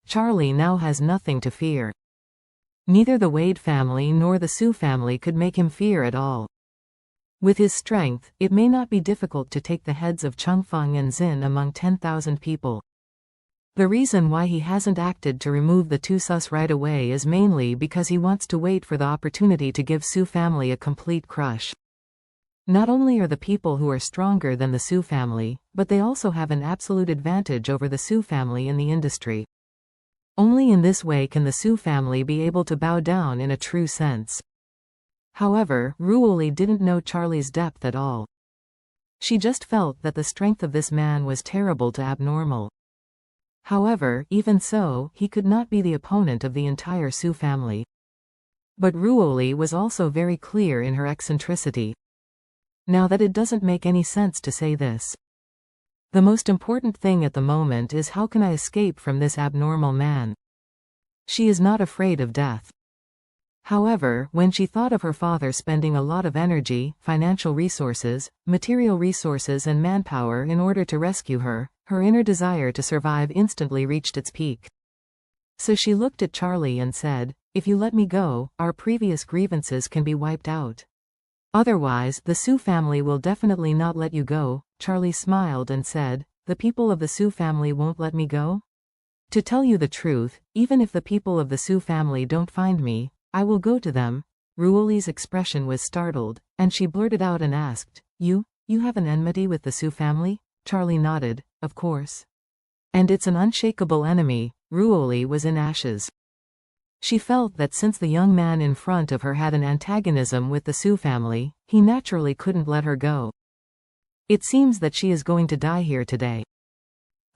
Charlie now has nothing to fear. Neither the Wade family nor the Su family could make him fear at all. With his strength, it may not be difficult to take the heads of Changfeng and Xin among 10,000 people. The reason why he hasn't acted to remove the two sus right away is mainly because he wants to wait for the opportunity to give Su family a complete crush. Not only are the people who are stronger than the Su family, but they also have an absolute advantage over the Su family in the industry. Only in this way can the Su family be able to bow down in a true sense. However, Ruoli didn't know Charlie's depth at all. She just felt that the strength of this man was terrible to abnormal. However, even so, he could not be the opponent of the entire Su family. But Ruoli was also very clear in her eccentricity. Now that it doesn't make any sense to say this. The most important thing at the moment is how can I escape from this abnormal man? She is not afraid of death. However, when she thought of her father spending a lot of energy, financial resources, material resources and manpower in order to rescue her, her inner desire to survive instantly reached its peak. So she looked at Charlie and said, "If you let me go, our previous grievances can be wiped out. Otherwise, the Su family will definitely not let you go." Charlie smiled and said, "The people of the Su family won't let me go? To tell you the truth, even if the people of the Su family don't find me, I will go to them." Ruoli's expression was startled, and she blurted out and asked, You have an enmity with the Su family?" Charlie nodded, "Of course. And it's an unshakable enemy." Ruoli was in ashes. She felt that since the young man in front of her had an antagonism with the Su family, he naturally couldn't let her go. It seems that she is going to die here today.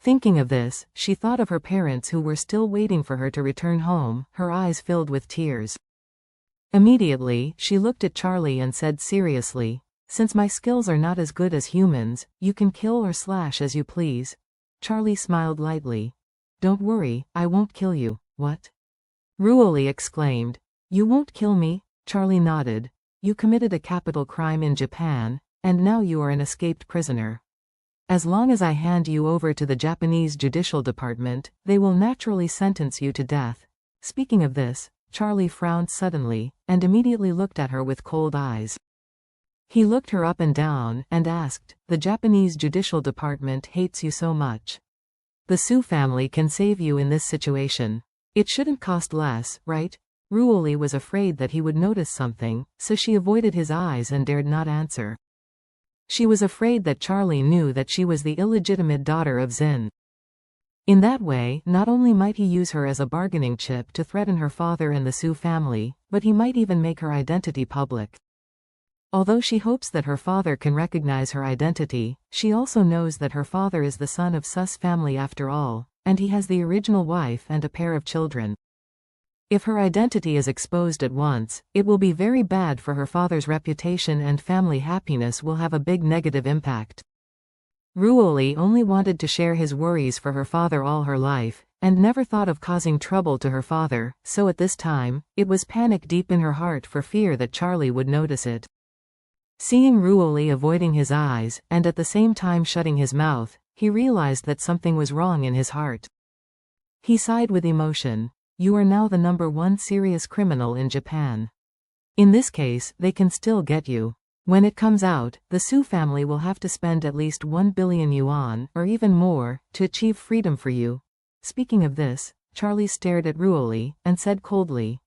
Thinking of this, she thought of her parents who were still waiting for her to return home, her eyes filled with tears. Immediately, she looked at Charlie and said seriously, "Since my skills are not as good as humans, you can kill or slash as you please." Charlie smiled lightly. "Don't worry, I won't kill you." "What?" Ruoli exclaimed. "You won't kill me?" Charlie nodded. "You committed a capital crime in Japan, and now you are an escaped prisoner. As long as I hand you over to the Japanese Judicial Department, they will naturally sentence you to death." Speaking of this, Charlie frowned suddenly, and immediately looked at her with cold eyes. He looked her up and down, and asked, "The Japanese Judicial Department hates you so much. The Su family can save you in this situation. It shouldn't cost less, right?" Ruoli was afraid that he would notice something, so she avoided his eyes and dared not answer. She was afraid that Charlie knew that she was the illegitimate daughter of Xin. In that way, not only might he use her as a bargaining chip to threaten her father and the Su family, but he might even make her identity public. Although she hopes that her father can recognize her identity, she also knows that her father is the son of Sus family after all, and he has the original wife and a pair of children. If her identity is exposed at once, it will be very bad for her father's reputation and family happiness will have a big negative impact. Ruoli only wanted to share his worries for her father all her life, and never thought of causing trouble to her father, so at this time, it was panic deep in her heart for fear that Charlie would notice it. Seeing Ruoli avoiding his eyes, and at the same time shutting his mouth, he realized that something was wrong in his heart. He sighed with emotion. "You are now the #1 serious criminal in Japan. In this case, they can still get you. When it comes out, the Su family will have to spend at least 1 billion yuan, or even more, to achieve freedom for you." Speaking of this, Charlie stared at Ruoli, and said coldly,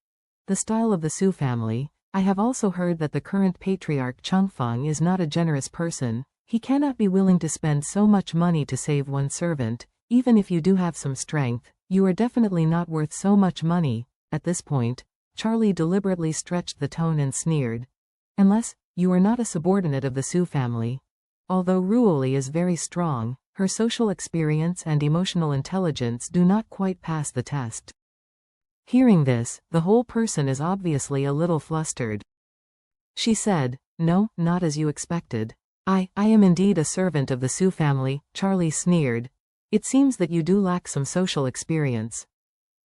"The style of the Su family. I have also heard that the current patriarch Changfeng is not a generous person. He cannot be willing to spend so much money to save one servant. Even if you do have some strength, you are definitely not worth so much money." At this point, Charlie deliberately stretched the tone and sneered. "Unless you are not a subordinate of the Su family." Although Ruoli is very strong, her social experience and emotional intelligence do not quite pass the test. Hearing this, the whole person is obviously a little flustered. She said, "No, not as you expected. I am indeed a servant of the Su family." Charlie sneered. "It seems that you do lack some social experience."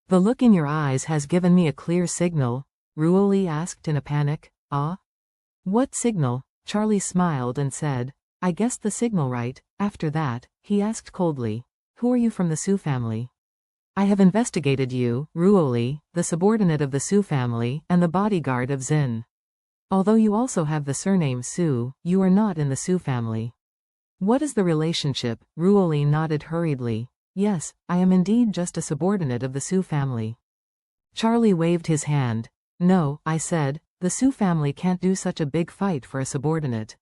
"The look in your eyes has given me a clear signal," Ruoli asked in a panic. "Ah? What signal?" Charlie smiled and said, "I guessed the signal right." After that, he asked coldly, "Who are you from the Su family?" I have investigated you, Ruoli, the subordinate of the Su family, and the bodyguard of Xin. Although you also have the surname Su, you are not in the Su family. What is the relationship? Ruoli nodded hurriedly. Yes, I am indeed just a subordinate of the Su family. Charlie waved his hand. No, I said, the Su family can't do such a big fight for a subordinate.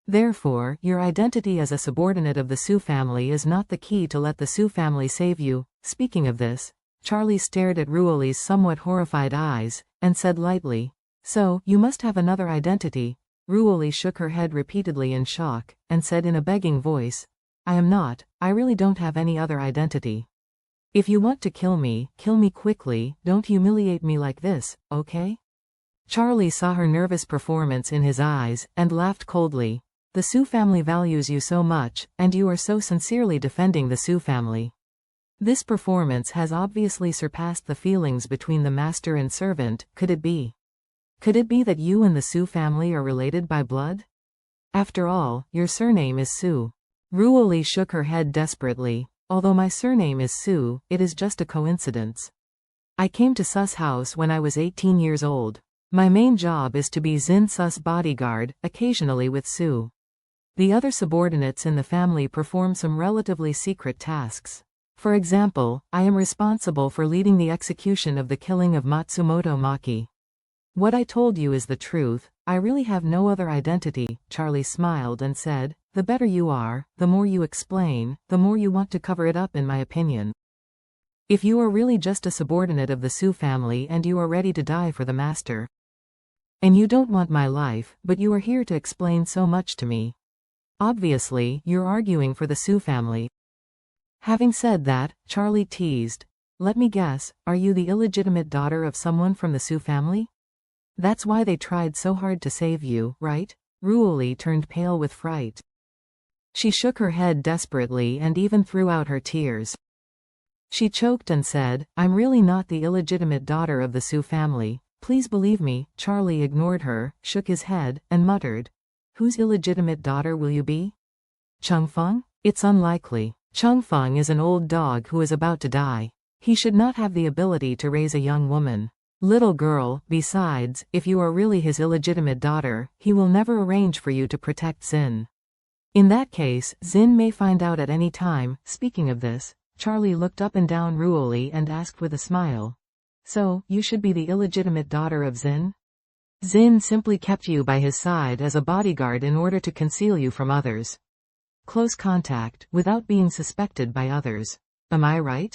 Therefore, your identity as a subordinate of the Su family is not the key to let the Su family save you. Speaking of this, Charlie stared at Ruoli's somewhat horrified eyes, and said lightly, so, you must have another identity. Ruoli shook her head repeatedly in shock, and said in a begging voice, I am not, I really don't have any other identity. If you want to kill me quickly, don't humiliate me like this, okay? Charlie saw her nervous performance in his eyes, and laughed coldly. The Su family values you so much, and you are so sincerely defending the Su family. This performance has obviously surpassed the feelings between the master and servant. Could it be? Could it be that you and the Su family are related by blood? After all, your surname is Su. Ruoli shook her head desperately. Although my surname is Su, it is just a coincidence. I came to Su's house when I was 18 years old. My main job is to be Xin Su's bodyguard, occasionally with Su. The other subordinates in the family perform some relatively secret tasks. For example, I am responsible for leading the execution of the killing of Matsumoto Maki. What I told you is the truth, I really have no other identity. Charlie smiled and said, the better you are, the more you explain, the more you want to cover it up in my opinion. If you are really just a subordinate of the Su family and you are ready to die for the master. And you don't want my life, but you are here to explain so much to me. Obviously, you're arguing for the Su family. Having said that, Charlie teased, let me guess, are you the illegitimate daughter of someone from the Su family? That's why they tried so hard to save you, right? Ruoli turned pale with fright. She shook her head desperately and even threw out her tears. She choked and said, I'm really not the illegitimate daughter of the Su family. Please believe me. Charlie ignored her, shook his head, and muttered, whose illegitimate daughter will you be? Changfeng? It's unlikely. Changfeng is an old dog who is about to die. He should not have the ability to raise a young woman. Little girl, besides, if you are really his illegitimate daughter, he will never arrange for you to protect Xin. In that case, Xin may find out at any time. Speaking of this, Charlie looked up and down Ruoli and asked with a smile. So, you should be the illegitimate daughter of Xin? Xin simply kept you by his side as a bodyguard in order to conceal you from others. Close contact, without being suspected by others. Am I right?